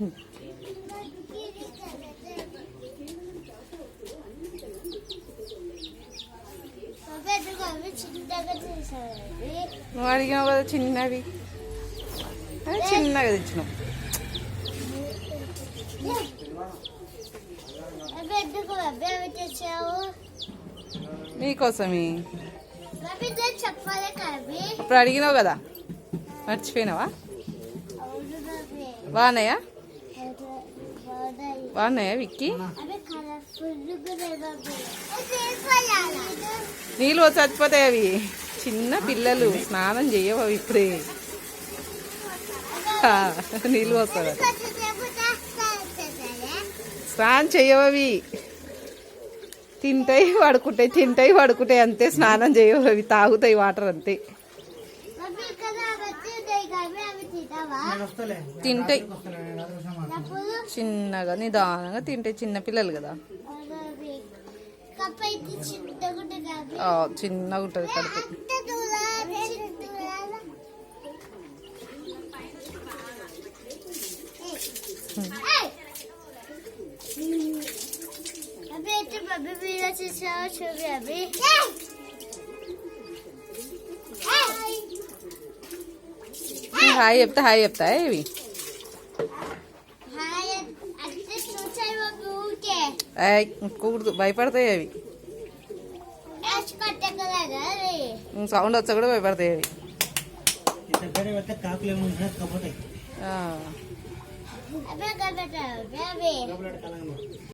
నువ్వు అడిగినావు కదా చిన్నవి, చిన్నగా తెచ్చినావు. నీకోసమే ఇప్పుడు అడిగినావు కదా, మర్చిపోయినావా? బాగున్నాయా? బాగున్నాయా విక్కీ? నీళ్ళు చచ్చిపోతాయి అవి. చిన్న పిల్లలు స్నానం చేయవు అవి ఇప్పుడే. నీళ్ళు వస్తాయి, స్నానం చేయవు అవి. తింటాయి పడుకుంటాయి అంతే. స్నానం చేయవు అవి, తాగుతాయి వాటర్ అంతే. తింటాయి చిన్నగా నిదానంగా తింటాయి, చిన్న పిల్లలు కదా. చిన్నగా ఉంటుంది కడుపు. హాయ్ చెప్తా ఇవి కూడదు, భయపడతాయి అవి. సౌండ్ వచ్చా కూడా భయపడతాయి అవి.